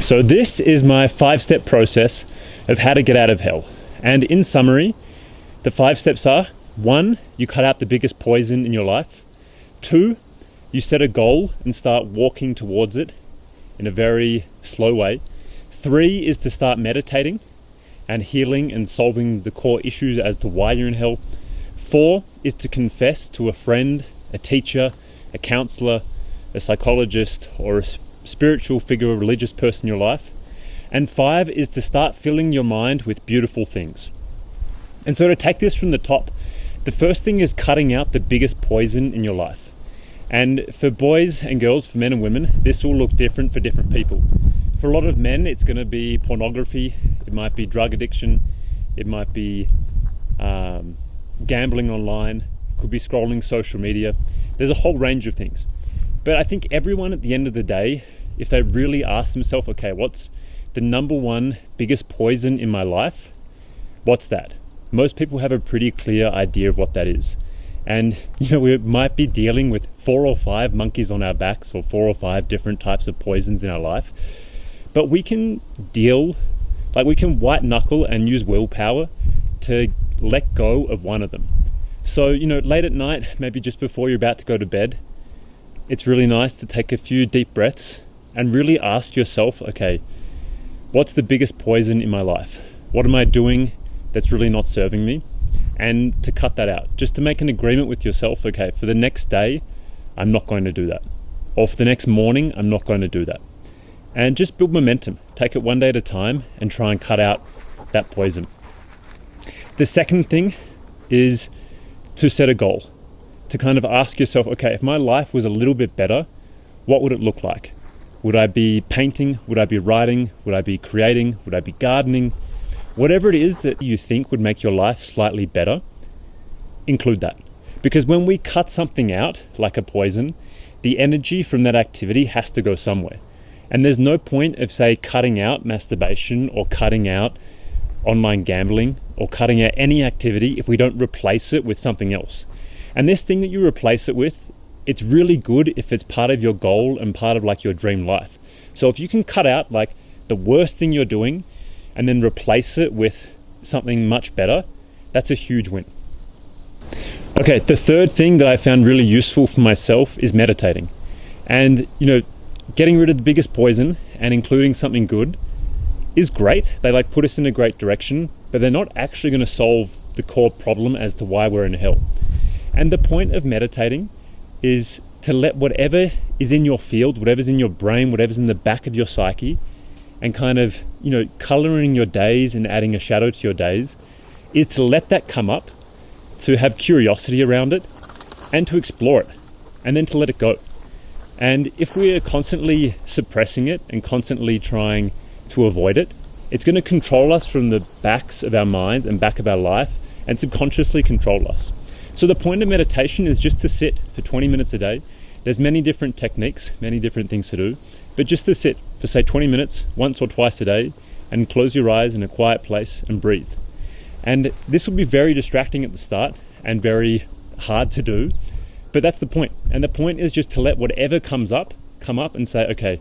So this is my 5-step process of how to get out of hell. And in summary, the 5 steps are: 1, you cut out the biggest poison in your life. 2, you set a goal and start walking towards it in a very slow way. 3 is to start meditating and healing and solving the core issues as to why you're in hell. 4 is to confess to a friend, a teacher, a counselor, a psychologist, or a spiritual figure, a religious person in your life. And 5 is to start filling your mind with beautiful things. And so to take this from the top, the first thing is cutting out the biggest poison in your life. And for boys and girls, for men and women, this will look different for different people. For a lot of men, it's going to be pornography, it might be drug addiction, it might be gambling online, it could be scrolling social media. There's a whole range of things. But I think everyone at the end of the day, if they really ask themselves, okay, what's the number one biggest poison in my life? What's that? Most people have a pretty clear idea of what that is. And we might be dealing with 4 or 5 monkeys on our backs, or 4 or 5 different types of poisons in our life. But we can we can white knuckle and use willpower to let go of one of them. So, late at night, maybe just before you're about to go to bed, it's really nice to take a few deep breaths and really ask yourself, okay, what's the biggest poison in my life? What am I doing that's really not serving me? And to cut that out, just to make an agreement with yourself, okay, for the next day, I'm not going to do that. Or for the next morning, I'm not going to do that. And just build momentum. Take it one day at a time and try and cut out that poison. The second thing is to set a goal. To kind of ask yourself, okay, if my life was a little bit better, what would it look like? Would I be painting? Would I be writing? Would I be creating? Would I be gardening? Whatever it is that you think would make your life slightly better, include that. Because when we cut something out, like a poison, the energy from that activity has to go somewhere. And there's no point of, say, cutting out masturbation or cutting out online gambling or cutting out any activity if we don't replace it with something else. And this thing that you replace it with, it's really good if it's part of your goal and part of your dream life. So if you can cut out the worst thing you're doing and then replace it with something much better, that's a huge win. Okay, the third thing that I found really useful for myself is meditating. And, getting rid of the biggest poison and including something good is great. They put us in a great direction, but they're not actually going to solve the core problem as to why we're in hell. And the point of meditating is to let whatever is in your field, whatever's in your brain, whatever's in the back of your psyche, and kind of, coloring your days and adding a shadow to your days, is to let that come up, to have curiosity around it, and to explore it, and then to let it go. And if we are constantly suppressing it and constantly trying to avoid it, it's going to control us from the backs of our minds and back of our life and subconsciously control us. So the point of meditation is just to sit for 20 minutes a day. There's many different techniques, many different things to do, but just to sit for say 20 minutes once or twice a day and close your eyes in a quiet place and breathe. And this will be very distracting at the start and very hard to do, but that's the point. And the point is just to let whatever come up and say, okay,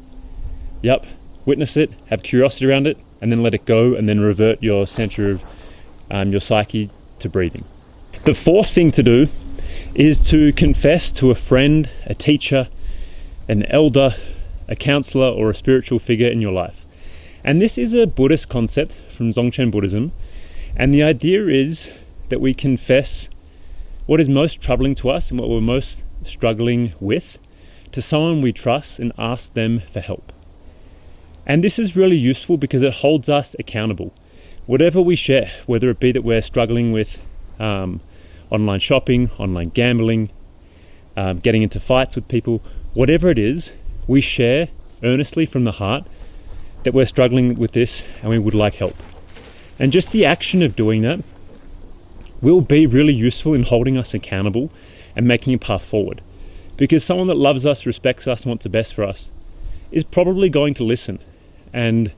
yep, witness it, have curiosity around it, and then let it go, and then revert your center of your psyche to breathing. The fourth thing to do is to confess to a friend, a teacher, an elder, a counselor, or a spiritual figure in your life. And this is a Buddhist concept from Dzogchen Buddhism. And the idea is that we confess what is most troubling to us and what we're most struggling with to someone we trust and ask them for help. And this is really useful because it holds us accountable. Whatever we share, whether it be that we're struggling with online shopping, online gambling, getting into fights with people, whatever it is, we share earnestly from the heart that we're struggling with this and we would like help. And just the action of doing that will be really useful in holding us accountable and making a path forward. Because someone that loves us, respects us, and wants the best for us is probably going to listen and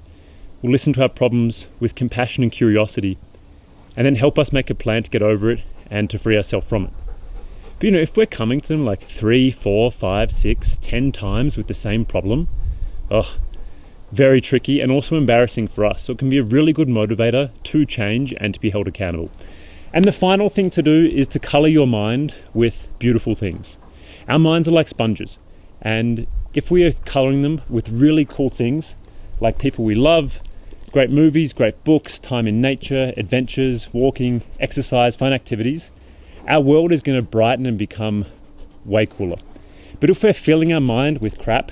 will listen to our problems with compassion and curiosity and then help us make a plan to get over it and to free ourselves from it. But if we're coming to them 3, 4, 5, 6, 10 times with the same problem, very tricky and also embarrassing for us. So it can be a really good motivator to change and to be held accountable. And the final thing to do is to color your mind with beautiful things. Our minds are like sponges, and if we are coloring them with really cool things, like people we love, great movies, great books, time in nature, adventures, walking, exercise, fun activities, our world is going to brighten and become way cooler. But if we're filling our mind with crap,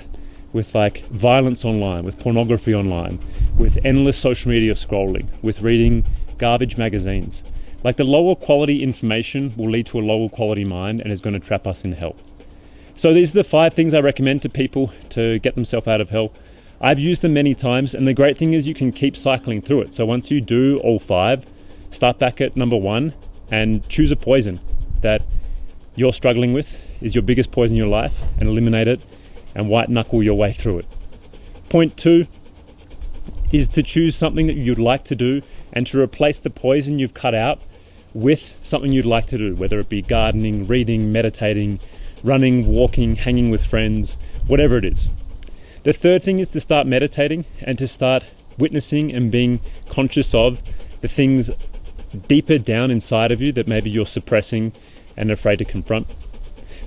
with like violence online, with pornography online, with endless social media scrolling, with reading garbage magazines, like the lower quality information will lead to a lower quality mind and is going to trap us in hell. So these are the 5 things I recommend to people to get themselves out of hell. I've used them many times, and the great thing is you can keep cycling through it. So once you do all 5, start back at number 1 and choose a poison that you're struggling with, is your biggest poison in your life, and eliminate it and white knuckle your way through it. Point 2 is to choose something that you'd like to do and to replace the poison you've cut out with something you'd like to do, whether it be gardening, reading, meditating, running, walking, hanging with friends, whatever it is. The third thing is to start meditating and to start witnessing and being conscious of the things deeper down inside of you that maybe you're suppressing and afraid to confront.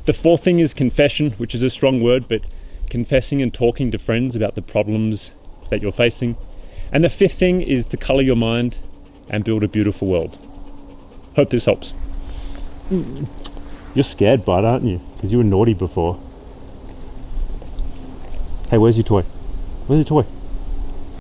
The fourth thing is confession, which is a strong word, but confessing and talking to friends about the problems that you're facing. And the fifth thing is to color your mind and build a beautiful world. Hope this helps. You're scared, bud, aren't you? Because you were naughty before. Hey, where's your toy? Where's your toy?